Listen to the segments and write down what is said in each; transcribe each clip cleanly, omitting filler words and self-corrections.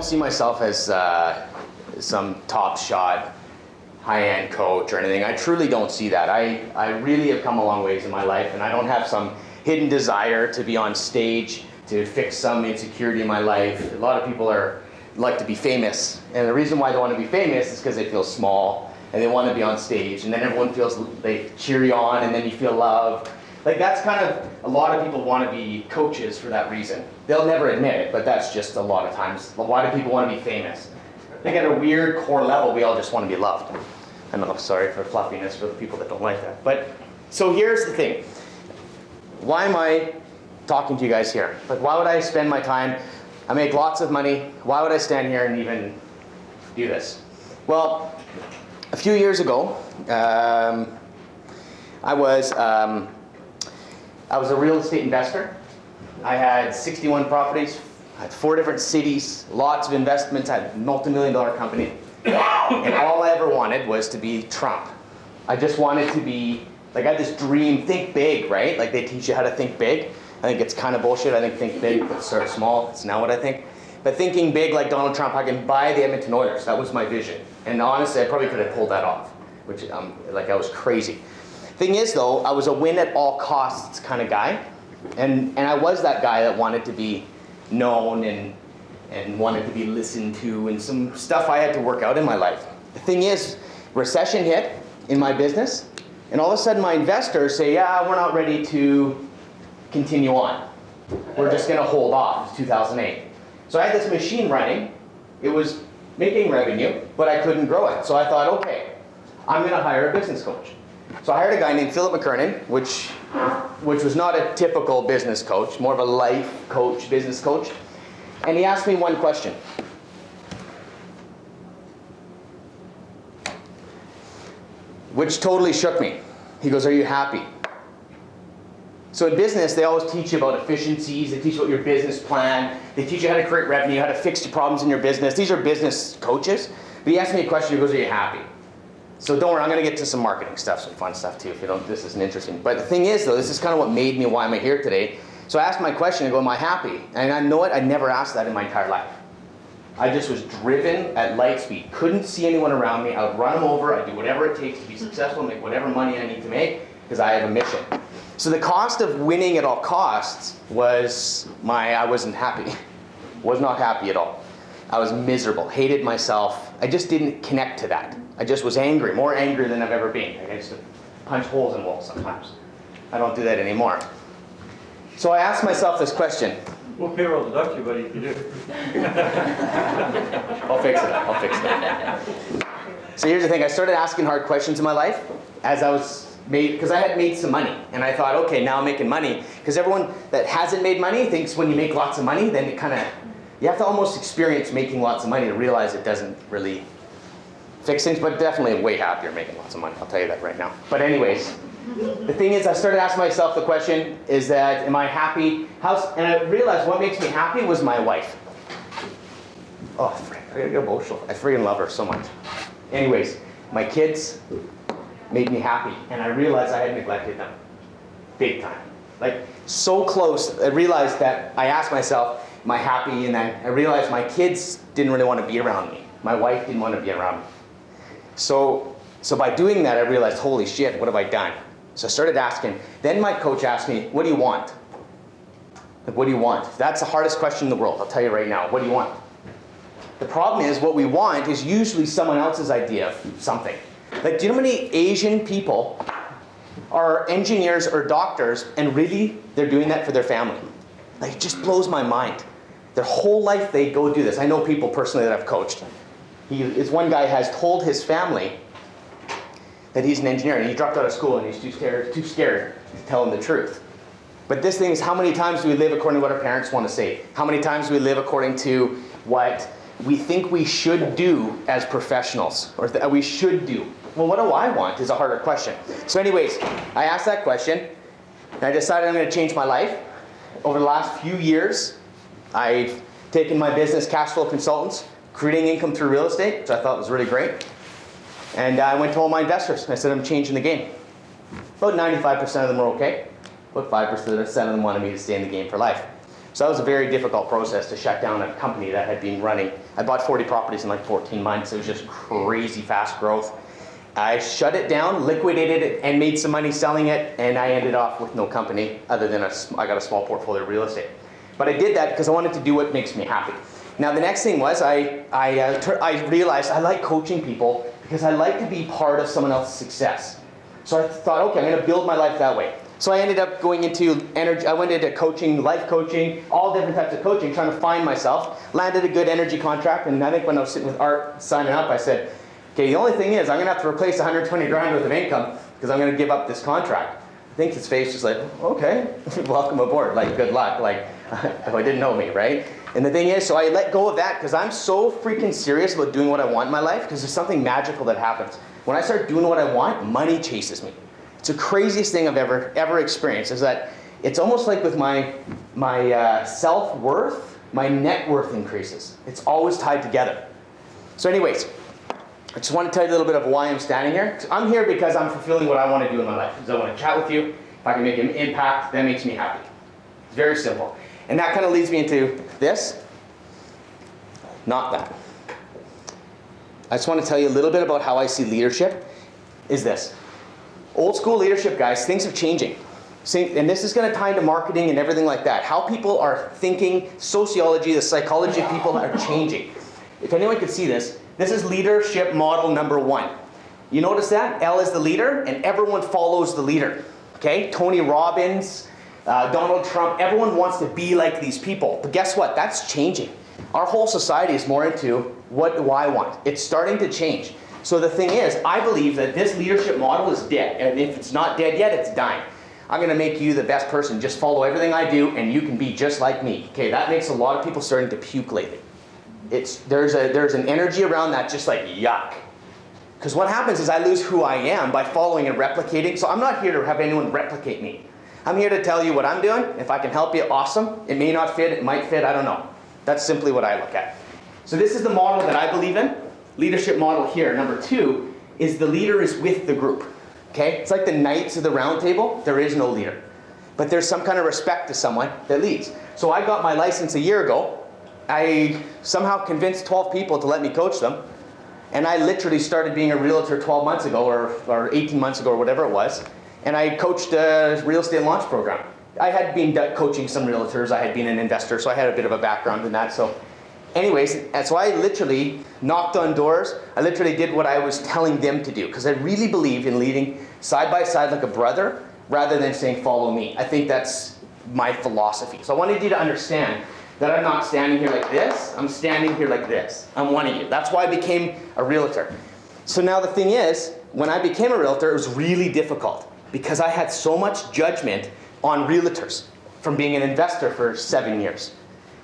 don't see myself as some top shot, high-end coach or anything. I truly don't see that. I really have come a long ways in my life, and I don't have some hidden desire to be on stage to fix some insecurity in my life. A lot of people like to be famous, and the reason why they want to be famous is because they feel small and they want to be on stage, and then everyone feels they cheer you on, and then you feel loved. Like, that's kind of, a lot of people want to be coaches for that reason. They'll never admit it, but that's just a lot of times. Why do people want to be famous? I think at a weird core level, we all just want to be loved. I know, sorry for fluffiness for the people that don't like that. But, so here's the thing. Why am I talking to you guys here? Like, why would I spend my time? I make lots of money. Why would I stand here and even do this? Well, a few years ago, I was a real estate investor. I had 61 properties. I had 4 different cities, lots of investments. I had a multi-million-dollar company. And all I ever wanted was to be Trump. I just wanted to be, like, I had this dream, think big, right? Like, they teach you how to think big. I think it's kind of bullshit. I think big, but start small. It's not what I think. But thinking big like Donald Trump, I can buy the Edmonton Oilers. That was my vision. And honestly, I probably could have pulled that off, which, like, I was crazy. Thing is, though, I was a win at all costs kind of guy. And I was that guy that wanted to be known and wanted to be listened to, and some stuff I had to work out in my life. The thing is, recession hit in my business, and all of a sudden my investors say, yeah, we're not ready to continue on. We're just going to hold off. It's 2008. So I had this machine running. It was making revenue, but I couldn't grow it. So I thought, okay, I'm going to hire a business coach. So I hired a guy named Philip McKernan, which was not a typical business coach, more of a life coach, business coach. And he asked me one question. Which totally shook me. He goes, are you happy? So in business, they always teach you about efficiencies. They teach you about your business plan. They teach you how to create revenue, how to fix your problems in your business. These are business coaches. But he asked me a question. He goes, are you happy? So don't worry, I'm going to get to some marketing stuff, some fun stuff too, if you don't, this isn't interesting. But the thing is, though, this is kind of what made me why I'm here today. So I asked my question, I go, am I happy? And I know what, I never asked that in my entire life. I just was driven at light speed. Couldn't see anyone around me. I would run them over. I'd do whatever it takes to be successful, make whatever money I need to make, because I have a mission. So the cost of winning at all costs was I wasn't happy. Was not happy at all. I was miserable, hated myself. I just didn't connect to that. I just was angry, more angry than I've ever been. I used to punch holes in walls sometimes. I don't do that anymore. So I asked myself this question. We'll payroll deduct you, buddy, if you do. I'll fix it. So here's the thing. I started asking hard questions in my life as I was because I had made some money. And I thought, okay, now I'm making money. Because everyone that hasn't made money thinks when you make lots of money, then it kind of, you have to almost experience making lots of money to realize it doesn't really fix things, but definitely way happier making lots of money. I'll tell you that right now. But anyways, the thing is, I started asking myself the question, is that, am I happy? And I realized what makes me happy was my wife. Oh, frick, I gotta get emotional. I freaking love her so much. Anyways, my kids made me happy, and I realized I had neglected them. Big time. Like, so close. I realized that I asked myself, am I happy? And then I realized my kids didn't really want to be around me. My wife didn't want to be around me. So by doing that, I realized, holy shit, what have I done? So I started asking. Then my coach asked me, what do you want? Like, what do you want? That's the hardest question in the world, I'll tell you right now. What do you want? The problem is, what we want is usually someone else's idea of something. Like, do you know how many Asian people are engineers or doctors, and really, they're doing that for their family? Like, it just blows my mind. Their whole life, they go do this. I know people personally that I've coached. One guy has told his family that he's an engineer, and he dropped out of school, and he's too scared to tell them the truth. But this thing is, how many times do we live according to what our parents want to say? How many times do we live according to what we think we should do as professionals, or that we should do? Well, what do I want is a harder question. So anyways, I asked that question, and I decided I'm going to change my life. Over the last few years, I've taken my business, Cash Flow Consultants, creating income through real estate, which I thought was really great. And I went to all my investors, and I said, I'm changing the game. About 95% of them were okay. About 5% of them wanted me to stay in the game for life. So that was a very difficult process to shut down a company that had been running. I bought 40 properties in like 14 months. It was just crazy fast growth. I shut it down, liquidated it, and made some money selling it, and I ended up with no company other than I got a small portfolio of real estate. But I did that because I wanted to do what makes me happy. Now the next thing was I realized I like coaching people because I like to be part of someone else's success. So I thought, okay, I'm going to build my life that way. So I ended up going into energy. I went into coaching, life coaching, all different types of coaching, trying to find myself. Landed a good energy contract, and I think when I was sitting with Art signing up, I said, okay, the only thing is I'm going to have to replace 120 grand worth of income because I'm going to give up this contract. I think his face was like, okay, welcome aboard, like good luck, like I didn't know me, right? And the thing is, so I let go of that because I'm so freaking serious about doing what I want in my life because there's something magical that happens. When I start doing what I want, money chases me. It's the craziest thing I've ever experienced, is that it's almost like with my self-worth, my net worth increases. It's always tied together. So anyways, I just want to tell you a little bit of why I'm standing here. I'm here because I'm fulfilling what I want to do in my life. Because I want to chat with you. If I can make an impact, that makes me happy. It's very simple. And that kind of leads me into this. Not that. I just want to tell you a little bit about how I see leadership, is this. Old school leadership, guys, things are changing. And this is going to tie into marketing and everything like that. How people are thinking, sociology, the psychology of people are changing. If anyone could see this, this is leadership model number 1. You notice that? L is the leader, and everyone follows the leader. Okay? Tony Robbins, Donald Trump, everyone wants to be like these people. But guess what? That's changing. Our whole society is more into what do I want? It's starting to change. So the thing is, I believe that this leadership model is dead. And if it's not dead yet, it's dying. I'm going to make you the best person. Just follow everything I do, and you can be just like me. Okay, that makes a lot of people starting to puke lately. There's an energy around that just like yuck. Because what happens is I lose who I am by following and replicating. So I'm not here to have anyone replicate me. I'm here to tell you what I'm doing. If I can help you, awesome. It may not fit, it might fit, I don't know. That's simply what I look at. So this is the model that I believe in. Leadership model here. Number 2 is the leader is with the group. Okay? It's like the knights of the round table. There is no leader. But there's some kind of respect to someone that leads. So I got my license a year ago. I somehow convinced 12 people to let me coach them. And I literally started being a realtor 12 months ago or 18 months ago or whatever it was. And I coached a real estate launch program. I had been coaching some realtors. I had been an investor, so I had a bit of a background in that. So anyways, so I literally knocked on doors. I literally did what I was telling them to do because I really believe in leading side by side like a brother rather than saying follow me. I think that's my philosophy. So I wanted you to understand that I'm not standing here like this. I'm standing here like this. I'm one of you. That's why I became a realtor. So now the thing is, when I became a realtor, it was really difficult because I had so much judgment on realtors from being an investor for 7 years.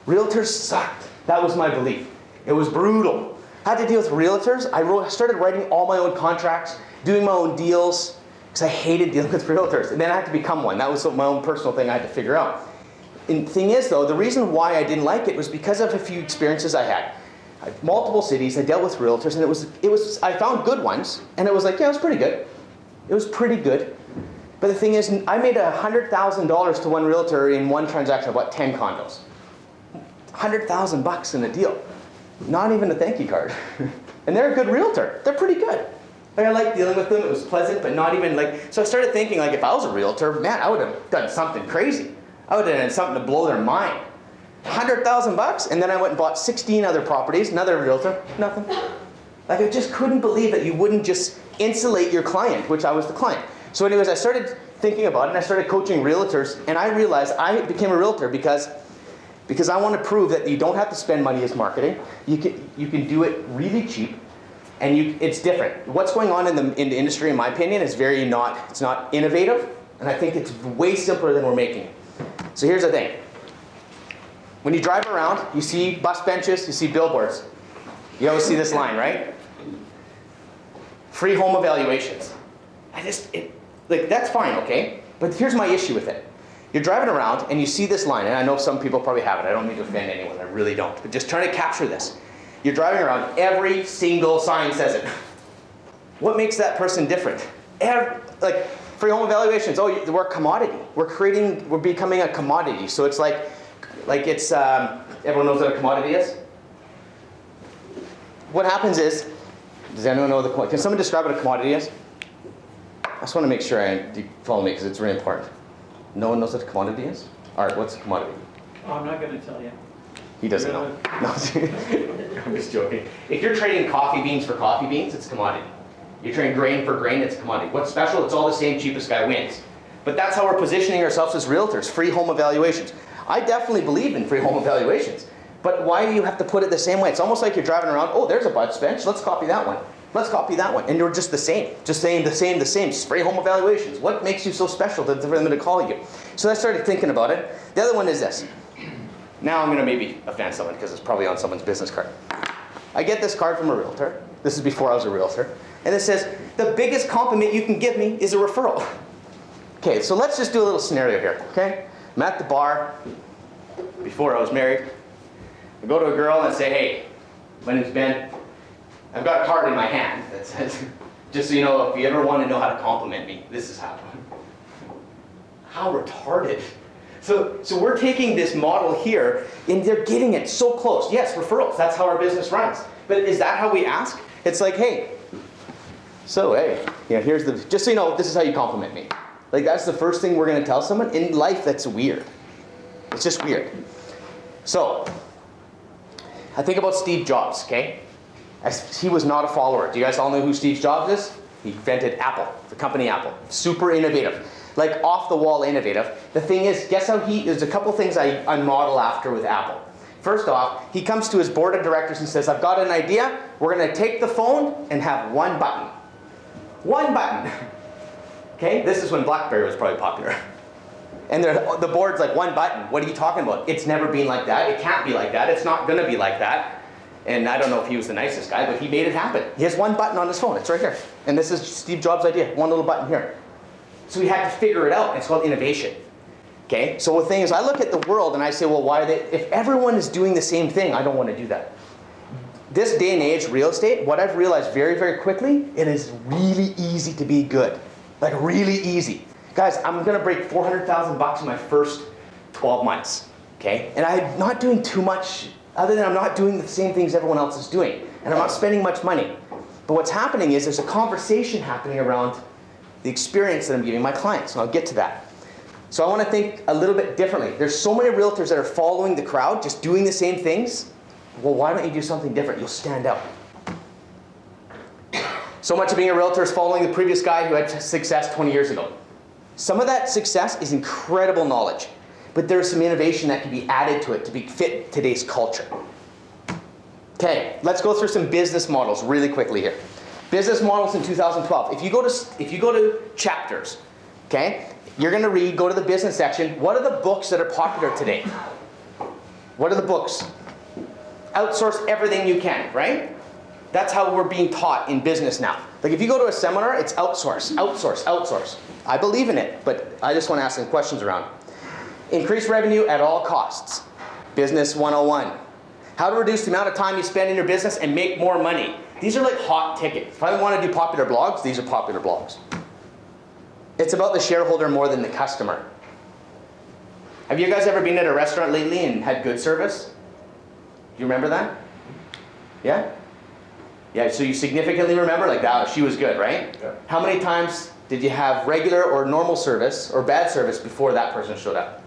Realtors sucked. That was my belief. It was brutal. I had to deal with realtors. I started writing all my own contracts, doing my own deals, because I hated dealing with realtors. And then I had to become one. That was my own personal thing I had to figure out. And the thing is, though, the reason why I didn't like it was because of a few experiences I had. Multiple cities, I dealt with realtors, and it was I found good ones, and it was like, yeah, it was pretty good. It was pretty good. But the thing is, I made $100,000 to one realtor in one transaction. I bought 10 condos. $100,000 in a deal. Not even a thank you card. And they're a good realtor. They're pretty good. Like, I liked dealing with them. It was pleasant, but not even like, so I started thinking, like, if I was a realtor, man, I would have done something crazy. I would have done something to blow their mind. $100,000, and then I went and bought 16 other properties, another realtor, nothing. Like, I just couldn't believe that you wouldn't just insulate your client, which I was the client. So anyways, I started thinking about it, and I started coaching realtors, and I realized I became a realtor because I want to prove that you don't have to spend money as marketing. You can do it really cheap, and it's different. What's going on in the industry, in my opinion, is it's not innovative, and I think it's way simpler than we're making it. So here's the thing. When you drive around, you see bus benches, you see billboards. You always see this line, right? Free home evaluations. That's fine, okay? But here's my issue with it. You're driving around and you see this line, and I know some people probably have it. I don't mean to offend anyone, I really don't. But just trying to capture this. You're driving around, every single sign says it. What makes that person different? Free home evaluations, we're a commodity. We're becoming a commodity. So it's like, Like it's, everyone knows what a commodity is? What happens is, does anyone know can someone describe what a commodity is? I just want to make sure you follow me because it's really important. No one knows what a commodity is? Art, what's a commodity? Oh, I'm not going to tell you. He doesn't know. No, I'm just joking. If you're trading coffee beans for coffee beans, it's a commodity. You're trading grain for grain, it's a commodity. What's special? It's all the same, cheapest guy wins. But that's how we're positioning ourselves as realtors, free home evaluations. I definitely believe in free home evaluations. But why do you have to put it the same way? It's almost like you're driving around, oh, there's a Bud's bench, let's copy that one. Let's copy that one. And you're just the same. Just saying the same, free home evaluations. What makes you so special for them to call you? So I started thinking about it. The other one is this. Now I'm going to maybe offend someone because it's probably on someone's business card. I get this card from a realtor. This is before I was a realtor. And it says, the biggest compliment you can give me is a referral. Okay, so let's just do a little scenario here, okay? I'm at the bar before I was married. I go to a girl and say, hey, my name's Ben. I've got a card in my hand that says, just so you know, if you ever want to know how to compliment me, this is how. How retarded. So we're taking this model here, and they're getting it so close. Yes, referrals, that's how our business runs. But is that how we ask? It's like, hey, so hey, here's the, just so you know, this is how you compliment me. Like that's the first thing we're going to tell someone. In life, that's weird. It's just weird. So, I think about Steve Jobs, okay? He was not a follower. Do you guys all know who Steve Jobs is? He invented Apple, the company Apple. Super innovative. Like off-the-wall innovative. The thing is, guess how there's a couple things I model after with Apple. First off, he comes to his board of directors and says, I've got an idea. We're going to take the phone and have one button. One button. Okay, this is when BlackBerry was probably popular. And the board's like, one button, what are you talking about? It's never been like that, it can't be like that, it's not gonna be like that. And I don't know if he was the nicest guy, but he made it happen. He has one button on his phone, it's right here. And this is Steve Jobs' idea, one little button here. So we had to figure it out, it's called innovation. Okay, so the thing is, I look at the world and I say, well, why are they, if everyone is doing the same thing, I don't want to do that. This day and age, real estate, what I've realized very, very quickly, it is really easy to be good. Like really easy. Guys, I'm gonna break 400,000 bucks in my first 12 months, okay? And I'm not doing too much, other than I'm not doing the same things everyone else is doing. And I'm not spending much money. But what's happening is there's a conversation happening around the experience that I'm giving my clients, and I'll get to that. So I wanna think a little bit differently. There's so many realtors that are following the crowd, just doing the same things. Well, why don't you do something different? You'll stand out. So much of being a realtor is following the previous guy who had success 20 years ago. Some of that success is incredible knowledge, but there's some innovation that can be added to it to fit today's culture. Okay, let's go through some business models really quickly here. Business models in 2012. If you go to chapters, okay, you're going to read, go to the business section. What are the books that are popular today? What are the books? Outsource everything you can, right? That's how we're being taught in business now. Like if you go to a seminar, it's outsource, outsource, outsource. I believe in it, but I just want to ask some questions around it. Increase revenue at all costs. Business 101. How to reduce the amount of time you spend in your business and make more money. These are like hot tickets. If I want to do popular blogs, these are popular blogs. It's about the shareholder more than the customer. Have you guys ever been at a restaurant lately and had good service? Do you remember that? Yeah? Yeah, so you significantly remember, like, oh, she was good, right? Yeah. How many times did you have regular or normal service or bad service before that person showed up?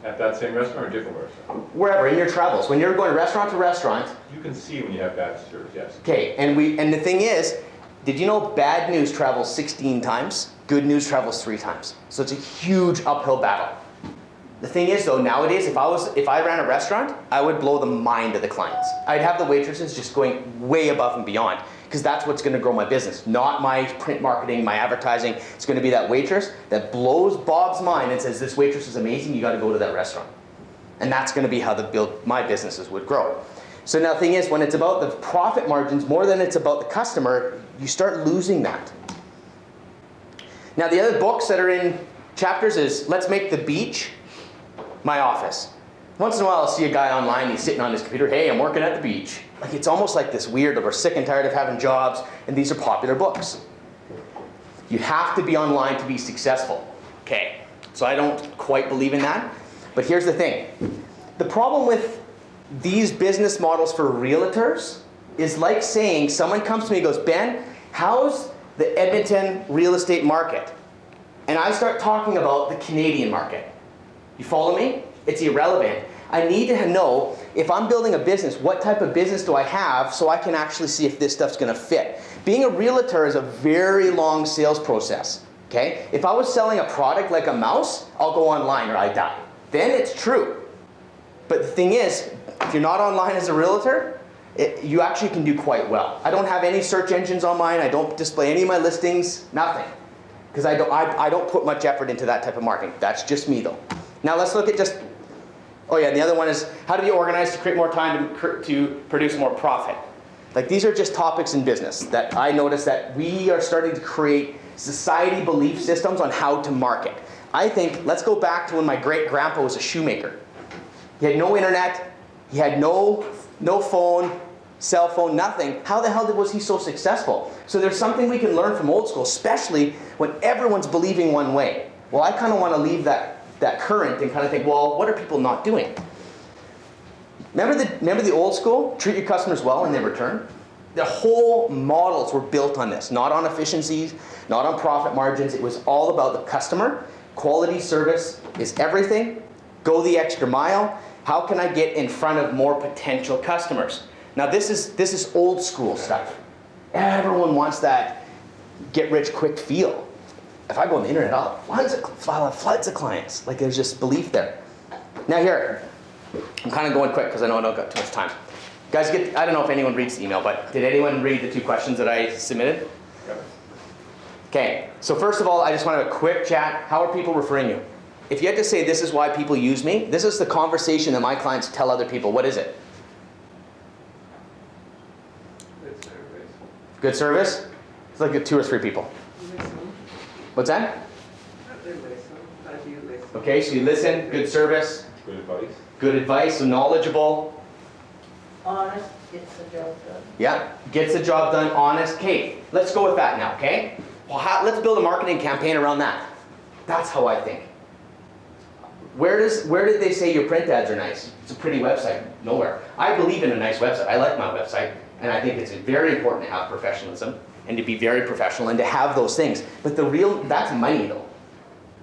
At that same restaurant or different restaurant? Wherever, in your travels. When you're going restaurant to restaurant. You can see when you have bad service, yes. Okay, and the thing is, did you know bad news travels 16 times? Good news travels 3 times. So it's a huge uphill battle. The thing is though, nowadays, if I ran a restaurant, I would blow the mind of the clients. I'd have the waitresses just going way above and beyond, because that's what's gonna grow my business, not my print marketing, my advertising. It's gonna be that waitress that blows Bob's mind and says, this waitress is amazing, you gotta go to that restaurant. And that's gonna be how my businesses would grow. So now the thing is, when it's about the profit margins more than it's about the customer, you start losing that. Now the other books that are in chapters is, let's make the beach my office. Once in a while I'll see a guy online, he's sitting on his computer, hey, I'm working at the beach. Like it's almost like this weird, we're sick and tired of having jobs, and these are popular books. You have to be online to be successful. Okay, so I don't quite believe in that, but here's the thing. The problem with these business models for realtors is like saying, someone comes to me and goes, Ben, how's the Edmonton real estate market? And I start talking about the Canadian market. You follow me? It's irrelevant. I need to know, if I'm building a business, what type of business do I have so I can actually see if this stuff's gonna fit. Being a realtor is a very long sales process, okay? If I was selling a product like a mouse, I'll go online or I die. Then it's true. But the thing is, if you're not online as a realtor, you actually can do quite well. I don't have any search engines on mine. I don't display any of my listings, nothing. Because I don't put much effort into that type of marketing. That's just me though. Now let's look at just, oh yeah, the other one is, how to be organized to create more time to produce more profit. Like, these are just topics in business that I notice that we are starting to create society belief systems on how to market. I think, let's go back to when my great-grandpa was a shoemaker. He had no internet, he had no phone, cell phone, nothing. How the hell was he so successful? So there's something we can learn from old school, especially when everyone's believing one way. Well, I kind of want to leave that current and kind of think, well, what are people not doing? Remember the old school? Treat your customers well and they return? The whole models were built on this, not on efficiencies, not on profit margins. It was all about the customer. Quality service is everything. Go the extra mile. How can I get in front of more potential customers? Now this is old school stuff. Everyone wants that get rich quick feel. If I go on the internet, I'll have floods of clients. Like, there's just belief there. Now here, I'm kind of going quick because I know I don't got too much time. Guys, I don't know if anyone reads the email, but did anyone read the 2 questions that I submitted? Yep. Okay, so first of all, I just want to have a quick chat. How are people referring you? If you had to say this is why people use me, this is the conversation that my clients tell other people. What is it? Good service. Good service? It's like 2 or 3 people. Listen. What's that? They listen. How do you listen? Okay, so you listen, good service, Good advice. good advice, so knowledgeable. Honest, gets the job done. Yeah, gets the job done, honest. Okay, let's go with that now, okay? Well, let's build a marketing campaign around that. That's how I think. Where did they say your print ads are nice? It's a pretty website. Nowhere. I believe in a nice website. I like my website, and I think it's very important to have professionalism and to be very professional and to have those things. But that's money though.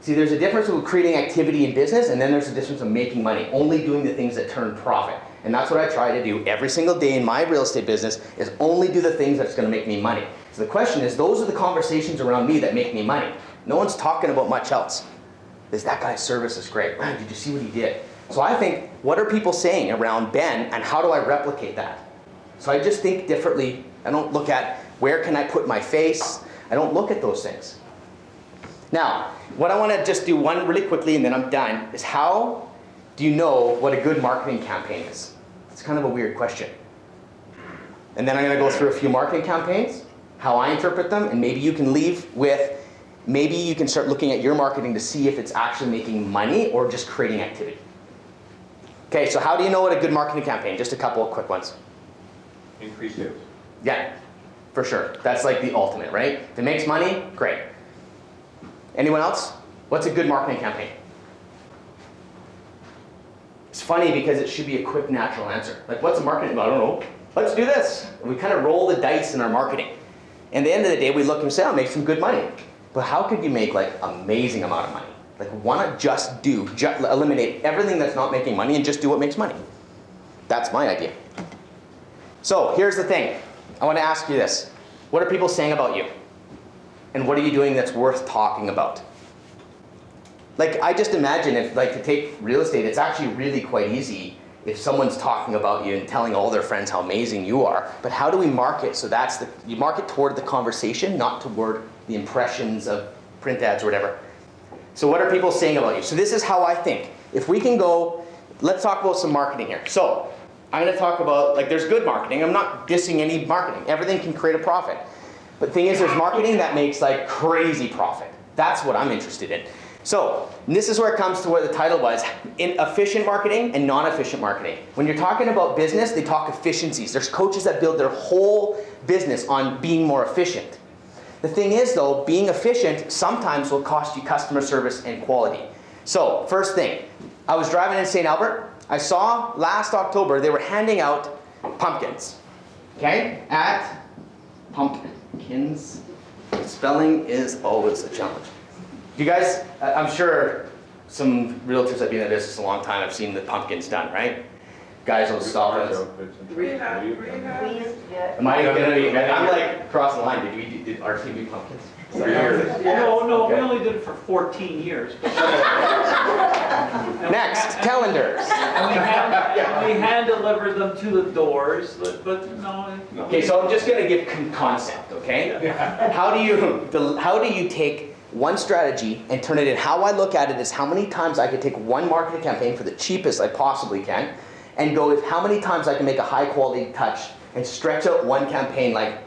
See, there's a difference between creating activity in business, and then there's a difference of making money, only doing the things that turn profit. And that's what I try to do every single day in my real estate business, is only do the things that's going to make me money. So the question is, those are the conversations around me that make me money. No one's talking about much else. That guy's service is great. Man, did you see what he did? So I think, what are people saying around Ben, and how do I replicate that? So I just think differently. I don't look at where can I put my face. I don't look at those things. Now, what I want to just do one really quickly and then I'm done, is how do you know what a good marketing campaign is? It's kind of a weird question. And then I'm going to go through a few marketing campaigns, how I interpret them, and maybe you can leave with, maybe you can start looking at your marketing to see if it's actually making money or just creating activity. Okay, so how do you know what a good marketing campaign? Just a couple of quick ones. Increase sales. Yeah, for sure. That's like the ultimate, right? If it makes money, great. Anyone else? What's a good marketing campaign? It's funny because it should be a quick, natural answer. Like, what's a marketing? I don't know. Let's do this. And we kind of roll the dice in our marketing. And at the end of the day, we look and say, I'll make some good money. But how could you make like amazing amount of money? Like, why not just eliminate everything that's not making money and just do what makes money? That's my idea. So here's the thing. I want to ask you this. What are people saying about you? And what are you doing that's worth talking about? Like, I just imagine if, like, to take real estate, it's actually really quite easy if someone's talking about you and telling all their friends how amazing you are. But how do we market? So you market toward the conversation, not toward the impressions of print ads or whatever. So what are people saying about you? So this is how I think. If we can go, let's talk about some marketing here. So I'm going to talk about, like, there's good marketing. I'm not dissing any marketing. Everything can create a profit. But the thing is, there's marketing that makes like crazy profit. That's what I'm interested in. So this is where it comes to what the title was, in efficient marketing and non-efficient marketing. When you're talking about business, they talk efficiencies. There's coaches that build their whole business on being more efficient. The thing is though, being efficient sometimes will cost you customer service and quality. So first thing, I was driving in St. Albert I saw last October they were handing out pumpkins, okay, at pumpkins. Spelling is always a challenge. You guys, I'm sure some realtors have been in business a long time. I've seen the pumpkins done, right? Guys will stop us. Rehab. We used to get. Am I gonna be? I'm like crossing the line. Did Arteam do pumpkins? No, we only did it for 14 years. Next, calendars. And we hand deliver them to the doors, but no. Okay, so I'm just gonna give concept, okay? How do you take one strategy and turn it in? How I look at it is how many times I can take one marketing campaign for the cheapest I possibly can, and go with how many times I can make a high quality touch and stretch out one campaign like.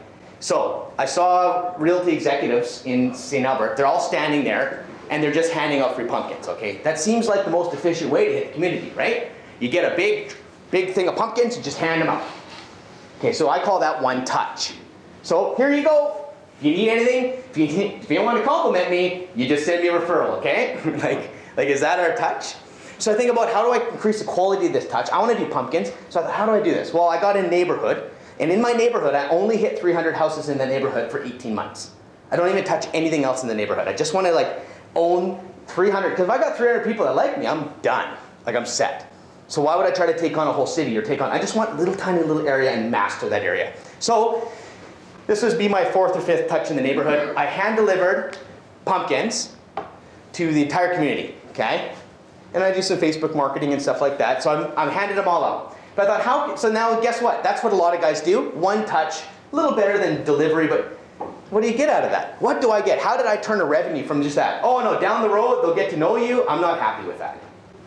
So I saw realty executives in St. Albert. They're all standing there and they're just handing out free pumpkins, okay? That seems like the most efficient way to hit the community, right? You get a big thing of pumpkins, you just hand them out. Okay, so I call that one touch. So here you go. If you need anything, if you don't want to compliment me, you just send me a referral, okay? like is that our touch? So I think about how do I increase the quality of this touch? I want to do pumpkins. So I thought, how do I do this? Well, I got a neighborhood. And in my neighborhood, I only hit 300 houses in the neighborhood for 18 months. I don't even touch anything else in the neighborhood. I just want to like own 300, because if I got 300 people that like me, I'm done. Like I'm set. So why would I try to take on a whole city or I just want a tiny little area and master that area. So this would be my 4th or 5th touch in the neighborhood. I hand delivered pumpkins to the entire community, okay? And I do some Facebook marketing and stuff like that. So I'm handing them all out. But I thought, so now guess what? That's what a lot of guys do. One touch, a little better than delivery, but what do you get out of that? What do I get? How did I turn a revenue from just that? Oh no, down the road, they'll get to know you. I'm not happy with that.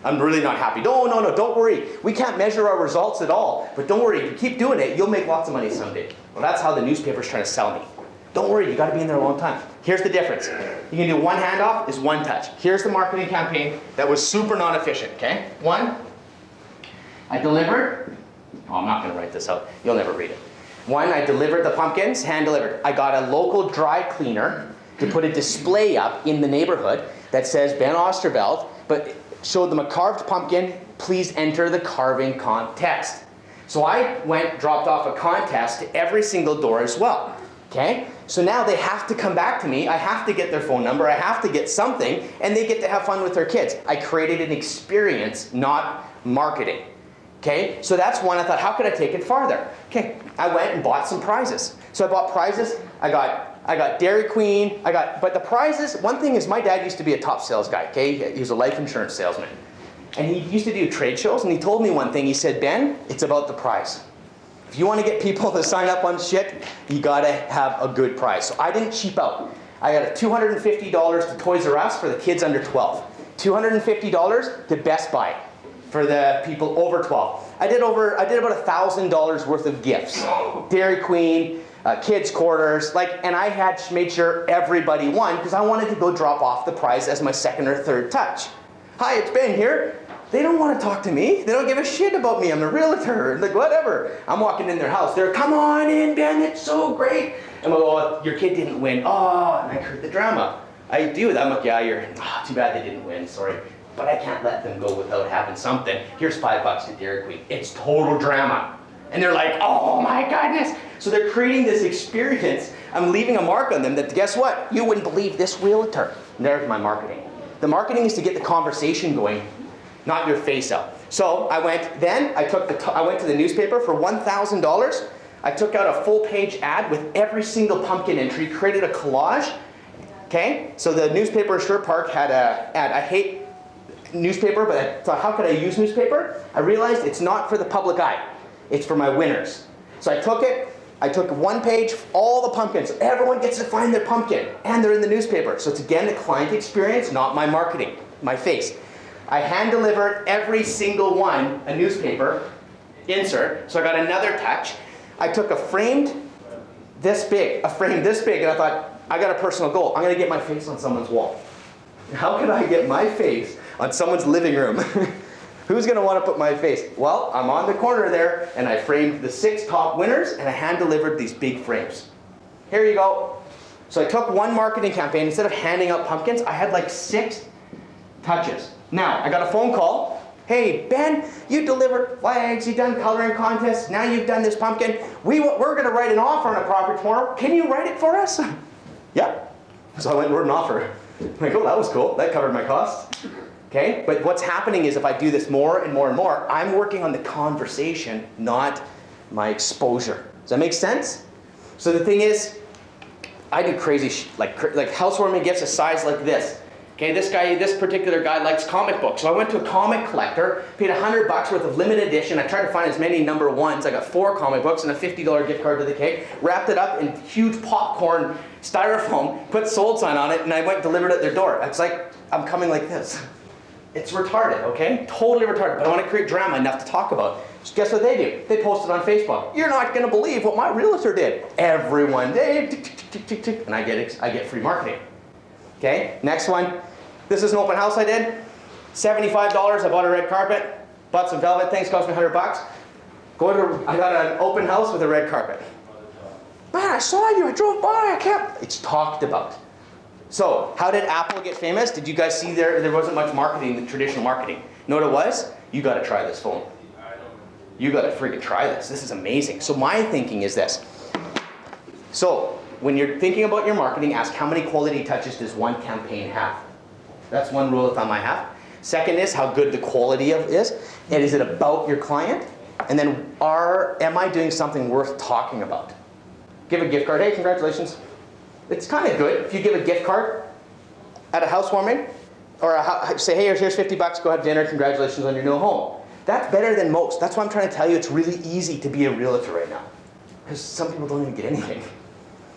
I'm really not happy. No, don't worry. We can't measure our results at all. But don't worry, if you keep doing it, you'll make lots of money someday. Well, that's how the newspaper's trying to sell me. Don't worry, you gotta be in there a long time. Here's the difference. You can do one handoff is one touch. Here's the marketing campaign that was super non-efficient, okay? One, I delivered, oh, I'm not gonna write this out. You'll never read it. One, I delivered the pumpkins, hand delivered. I got a local dry cleaner to put a display up in the neighborhood that says Ben Oosterveld, but showed them a carved pumpkin, please enter the carving contest. So I dropped off a contest to every single door as well, okay? So now they have to come back to me, I have to get their phone number, I have to get something, and they get to have fun with their kids. I created an experience, not marketing. Okay, so that's one. I thought, how could I take it farther? Okay, I went and bought some prizes. So I bought prizes. I got Dairy Queen. But the prizes. One thing is, my dad used to be a top sales guy. Okay, he was a life insurance salesman, and he used to do trade shows. And he told me one thing. He said, Ben, it's about the prize. If you want to get people to sign up on shit, you gotta have a good prize. So I didn't cheap out. I got a $250 to Toys R Us for the kids under 12. $250 to Best Buy for the people over 12. I did about $1,000 worth of gifts. Dairy Queen, kids quarters, and I had made sure everybody won because I wanted to go drop off the prize as my 2nd or 3rd touch. Hi, it's Ben here. They don't want to talk to me. They don't give a shit about me. I'm a realtor, whatever. I'm walking in their house. They're, come on in, Ben, it's so great. I'm like, oh, your kid didn't win. Oh, and I heard the drama. I do with that. I'm like, yeah, too bad they didn't win, sorry. But I can't let them go without having something. Here's $5 to Dairy Queen. It's total drama. And they're like, oh my goodness. So they're creating this experience. I'm leaving a mark on them that, guess what? You wouldn't believe this realtor. And there's my marketing. The marketing is to get the conversation going, not your face out. So I went to the newspaper for $1,000. I took out a full page ad with every single pumpkin entry, created a collage. Okay, so the newspaper in Sherwood Park had an ad. I hate newspaper, but I thought, how could I use newspaper? I realized it's not for the public eye. It's for my winners. So I took one page, all the pumpkins. Everyone gets to find their pumpkin, and they're in the newspaper. So it's again a client experience, not my marketing, my face. I hand delivered every single one a newspaper insert, so I got another touch. I took a frame this big, and I thought, I got a personal goal. I'm gonna get my face on someone's wall. How can I get my face on someone's living room? Who's gonna wanna put my face? Well, I'm on the corner there, and I framed the 6 top winners, and I hand delivered these big frames. Here you go. So I took one marketing campaign, instead of handing out pumpkins, I had like 6 touches. Now, I got a phone call Hey, Ben, you delivered flags, you've done coloring contests, now you've done this pumpkin. We're gonna write an offer on a property tomorrow. Can you write it for us? Yeah. So I went and wrote an offer. I'm like, oh, that was cool. That covered my costs. Okay, but what's happening is if I do this more and more and more, I'm working on the conversation, not my exposure. Does that make sense? So the thing is, I do crazy like housewarming gifts a size like this. Okay, this particular guy likes comic books. So I went to a comic collector, paid $100 worth of limited edition. I tried to find as many number ones. I got 4 comic books and a $50 gift card to the cake. Wrapped it up in huge popcorn styrofoam, put sold sign on it, and I went and delivered it at their door. It's like, I'm coming like this. It's retarded, okay? Totally retarded, but I want to create drama enough to talk about. So guess what they do? They post it on Facebook. You're not going to believe what my realtor did. Everyone did, and I get free marketing. Okay, next one. This is an open house I did. $75, I bought a red carpet, bought some velvet things, cost me $100. I got an open house with a red carpet. Man, I saw you, I drove by, it's talked about. So, how did Apple get famous? Did you guys see there wasn't much marketing, the traditional marketing? You know what it was? You gotta try this phone. You gotta freaking try this. This is amazing. So my thinking is this. So, when you're thinking about your marketing, ask how many quality touches does one campaign have? That's one rule of thumb I have. Second is how good the quality is. And is it about your client? And then am I doing something worth talking about? Give a gift card. Hey, congratulations. It's kind of good if you give a gift card at a housewarming, or say, hey, here's $50, go have dinner, congratulations on your new home. That's better than most. That's why I'm trying to tell you it's really easy to be a realtor right now. Because some people don't even get anything.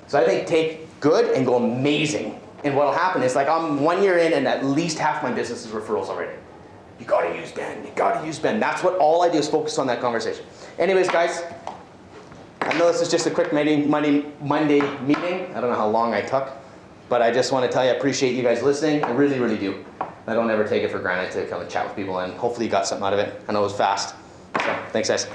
So I think take good and go amazing. And what'll happen is, like, I'm 1 year in and at least half my business is referrals already. You gotta use Ben, you gotta use Ben. That's what all I do is focus on that conversation. Anyways, guys, I know this is just a quick Monday meeting. I don't know how long I took, but I just want to tell you I appreciate you guys listening. I really, really do. I don't ever take it for granted to come and chat with people, and hopefully you got something out of it. I know it was fast. So, thanks, guys.